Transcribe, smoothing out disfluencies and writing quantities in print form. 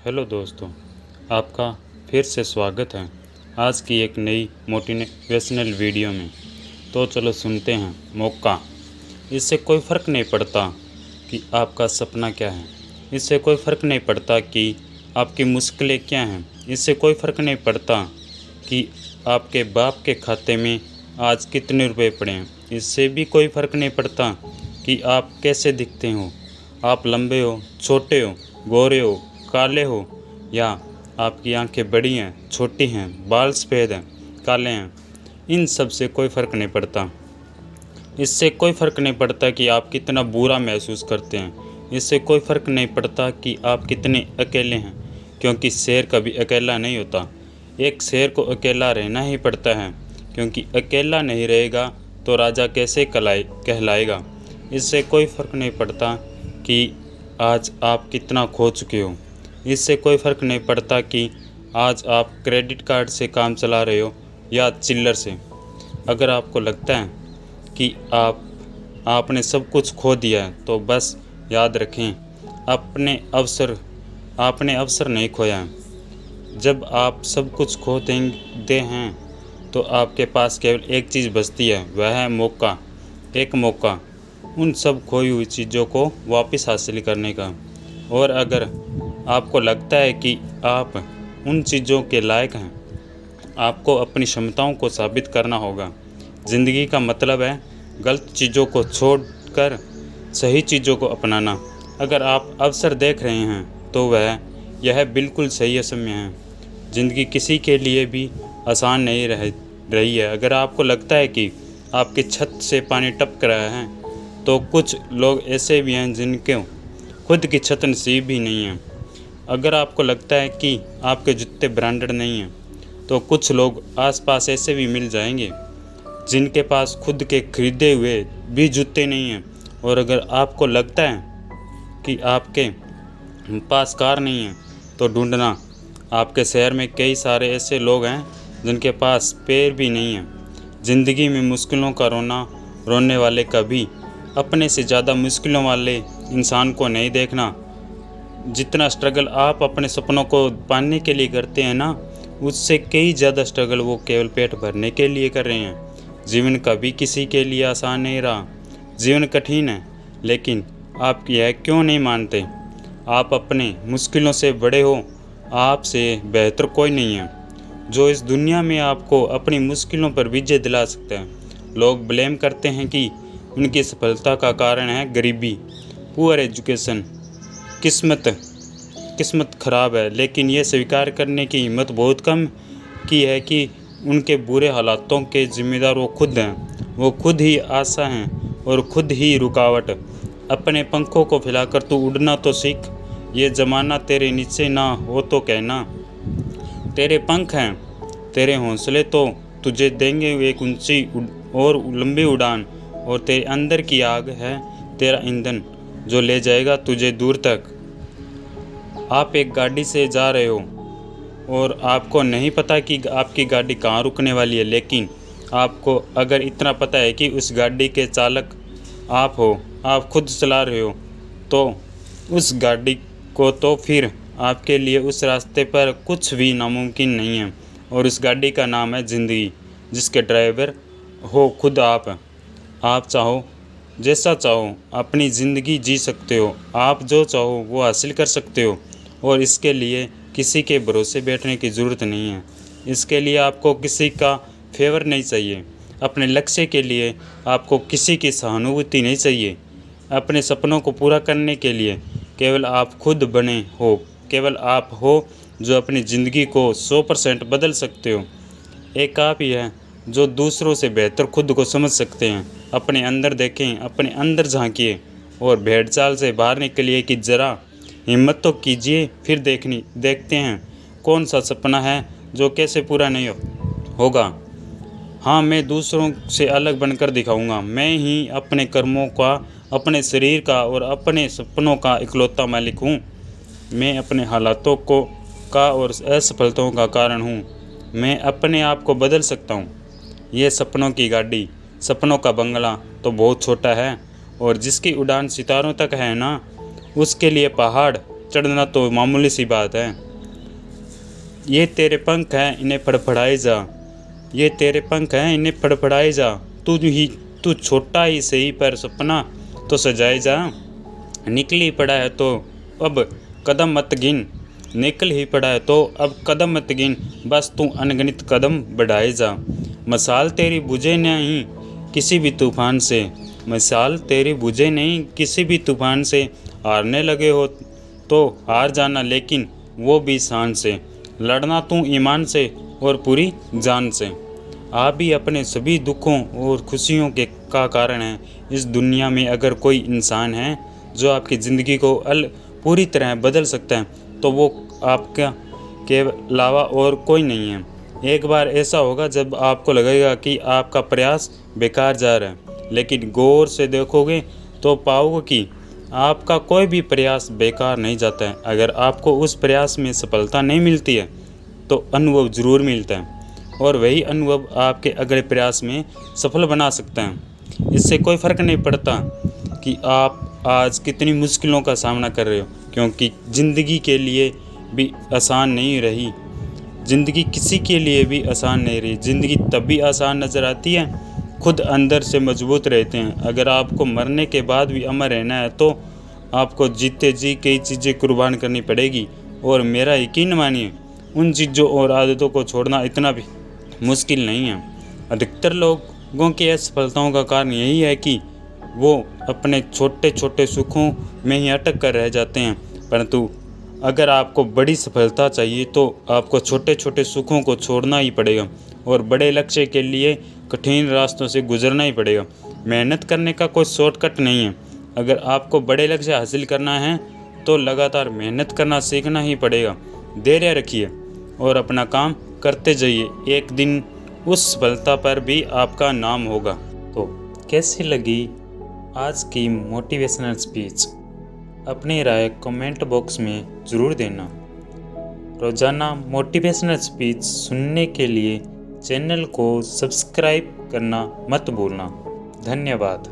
Hello दोस्तों, आपका फिर से स्वागत है आज की एक नई मोटिवेशनल वीडियो में। तो चलो सुनते हैं। मौका। इससे कोई फ़र्क नहीं पड़ता कि आपका सपना क्या है। इससे कोई फ़र्क नहीं पड़ता कि आपकी मुश्किलें क्या हैं। इससे कोई फ़र्क नहीं पड़ता कि आपके बाप के खाते में आज कितने रुपए पड़े हैं। इससे भी कोई फ़र्क नहीं पड़ता कि आप कैसे दिखते हो। आप लंबे हो, छोटे हो, गोरे हो, काले हो, या आपकी आंखें बड़ी हैं, छोटी हैं, बाल सफ़ेद हैं, काले हैं। इन सब से कोई फ़र्क नहीं पड़ता। इससे कोई फ़र्क नहीं पड़ता कि आप कितना बुरा महसूस करते हैं। इससे कोई फ़र्क नहीं पड़ता कि आप कितने अकेले हैं, क्योंकि शेर कभी अकेला नहीं होता। एक शेर को अकेला रहना ही पड़ता है, क्योंकि अकेला नहीं रहेगा तो राजा कैसे कहलाएगा। इससे कोई फ़र्क नहीं पड़ता कि आज आप कितना खो चुके हो। इससे कोई फ़र्क नहीं पड़ता कि आज आप क्रेडिट कार्ड से काम चला रहे हो या चिल्लर से। अगर आपको लगता है कि आपने सब कुछ खो दिया है, तो बस याद रखें, आपने अवसर नहीं खोया है। जब आप सब कुछ खो देंगे हैं तो आपके पास केवल एक चीज़ बचती है, वह है मौका। एक मौका उन सब खोई हुई चीज़ों को वापस हासिल करने का। और अगर आपको लगता है कि आप उन चीज़ों के लायक हैं, आपको अपनी क्षमताओं को साबित करना होगा। ज़िंदगी का मतलब है गलत चीज़ों को छोड़कर सही चीज़ों को अपनाना। अगर आप अवसर देख रहे हैं तो यह बिल्कुल सही समय है। ज़िंदगी किसी के लिए भी आसान नहीं रही है। अगर आपको लगता है कि आपकी छत से पानी टपक रहा है, तो कुछ लोग ऐसे भी हैं जिनके खुद की छत नसीब भी नहीं है। अगर आपको लगता है कि आपके जूते ब्रांडेड नहीं हैं, तो कुछ लोग आसपास ऐसे भी मिल जाएंगे जिनके पास खुद के खरीदे हुए भी जूते नहीं हैं। और अगर आपको लगता है कि आपके पास कार नहीं है, तो ढूंढना। आपके शहर में कई सारे ऐसे लोग हैं जिनके पास पैर भी नहीं है। ज़िंदगी में मुश्किलों का रोने वाले कभी अपने से ज़्यादा मुश्किलों वाले इंसान को नहीं देखना। जितना स्ट्रगल आप अपने सपनों को पाने के लिए करते हैं ना, उससे कई ज़्यादा स्ट्रगल वो केवल पेट भरने के लिए कर रहे हैं। जीवन कभी किसी के लिए आसान नहीं रहा। जीवन कठिन है, लेकिन आप यह क्यों नहीं मानते? आप अपने मुश्किलों से बड़े हो। आपसे बेहतर कोई नहीं है जो इस दुनिया में आपको अपनी मुश्किलों पर विजय दिला सकता है। लोग ब्लेम करते हैं कि उनकी सफलता का कारण है गरीबी, पुअर एजुकेशन, किस्मत खराब है। लेकिन ये स्वीकार करने की हिम्मत बहुत कम की है कि उनके बुरे हालातों के जिम्मेदार वो खुद हैं। वो खुद ही आशा हैं और खुद ही रुकावट। अपने पंखों को फैलाकर तू उड़ना तो सीख। ये ज़माना तेरे नीचे ना हो तो कहना। तेरे पंख हैं, तेरे हौसले तो तुझे देंगे एक ऊंची और लंबी उड़ान। और तेरे अंदर की आग है तेरा ईंधन, जो ले जाएगा तुझे दूर तक। आप एक गाड़ी से जा रहे हो और आपको नहीं पता कि आपकी गाड़ी कहाँ रुकने वाली है, लेकिन आपको अगर इतना पता है कि उस गाड़ी के चालक आप हो, आप खुद चला रहे हो, तो उस गाड़ी को, तो फिर आपके लिए उस रास्ते पर कुछ भी नामुमकिन नहीं है। और उस गाड़ी का नाम है ज़िंदगी, जिसके ड्राइवर हो खुद आप चाहो, जैसा चाहो अपनी ज़िंदगी जी सकते हो। आप जो चाहो वो हासिल कर सकते हो, और इसके लिए किसी के भरोसे बैठने की ज़रूरत नहीं है। इसके लिए आपको किसी का फेवर नहीं चाहिए। अपने लक्ष्य के लिए आपको किसी की सहानुभूति नहीं चाहिए। अपने सपनों को पूरा करने के लिए केवल आप खुद बने हो। केवल आप हो जो अपनी ज़िंदगी को 100% बदल सकते हो। एक आप ही है जो दूसरों से बेहतर खुद को समझ सकते हैं। अपने अंदर देखें, अपने अंदर झांकिए और भेड़चाल से बाहर निकलिए कि ज़रा हिम्मत तो कीजिए। फिर देखते हैं कौन सा सपना है जो कैसे पूरा नहीं होगा। हाँ, मैं दूसरों से अलग बनकर दिखाऊंगा। मैं ही अपने कर्मों का, अपने शरीर का और अपने सपनों का इकलौता मालिक हूँ। मैं अपने हालातों का और असफलताओं का कारण हूँ। मैं अपने आप को बदल सकता हूँ। ये सपनों की गाड़ी, सपनों का बंगला तो बहुत छोटा है, और जिसकी उड़ान सितारों तक है ना, उसके लिए पहाड़ चढ़ना तो मामूली सी बात है। ये तेरे पंख हैं इन्हें फड़फड़ाए जा, ये तेरे पंख हैं इन्हें फड़फड़ाए जा, तू छोटा ही सही पर सपना तो सजाए जा। निकल पड़ा है तो अब कदम मत गिन, निकल ही पड़ा है तो अब कदम मत गिन, बस तू अनगिनत कदम बढ़ाए जा। मसाल तेरी बुझे नहीं किसी भी तूफान से, मसाल तेरी बुझे नहीं किसी भी तूफान से, हारने लगे हो तो हार जाना लेकिन वो भी शान से, लड़ना तू ईमान से और पूरी जान से। आप भी अपने सभी दुखों और खुशियों के का कारण हैं। इस दुनिया में अगर कोई इंसान है जो आपकी ज़िंदगी को पूरी तरह बदल सकता है तो वो आपका के अलावा और कोई नहीं है। एक बार ऐसा होगा जब आपको लगेगा कि आपका प्रयास बेकार जा रहा है, लेकिन गौर से देखोगे तो पाओगे कि आपका कोई भी प्रयास बेकार नहीं जाता है। अगर आपको उस प्रयास में सफलता नहीं मिलती है तो अनुभव ज़रूर मिलता है, और वही अनुभव आपके अगले प्रयास में सफल बना सकता है। इससे कोई फ़र्क नहीं पड़ता कि आप आज कितनी मुश्किलों का सामना कर रहे हो, क्योंकि ज़िंदगी के लिए भी आसान नहीं रही, ज़िंदगी किसी के लिए भी आसान नहीं रही। ज़िंदगी तभी आसान नज़र आती है खुद अंदर से मजबूत रहते हैं। अगर आपको मरने के बाद भी अमर रहना है तो आपको जीते जी कई चीज़ें कुर्बान करनी पड़ेगी, और मेरा यकीन मानिए उन चीज़ों और आदतों को छोड़ना इतना भी मुश्किल नहीं है। अधिकतर लोगों की असफलताओं का कारण यही है कि वो अपने छोटे छोटे सुखों में ही अटक कर रह जाते हैं, परंतु अगर आपको बड़ी सफलता चाहिए तो आपको छोटे छोटे सुखों को छोड़ना ही पड़ेगा और बड़े लक्ष्य के लिए कठिन रास्तों से गुजरना ही पड़ेगा। मेहनत करने का कोई शॉर्टकट नहीं है। अगर आपको बड़े लक्ष्य हासिल करना है तो लगातार मेहनत करना सीखना ही पड़ेगा। धैर्य रखिए और अपना काम करते जाइए, एक दिन उस सफलता पर भी आपका नाम होगा। तो कैसी लगी आज की मोटिवेशनल स्पीच? अपनी राय कमेंट बॉक्स में ज़रूर देना। रोज़ाना मोटिवेशनल स्पीच सुनने के लिए चैनल को सब्सक्राइब करना मत भूलना। धन्यवाद।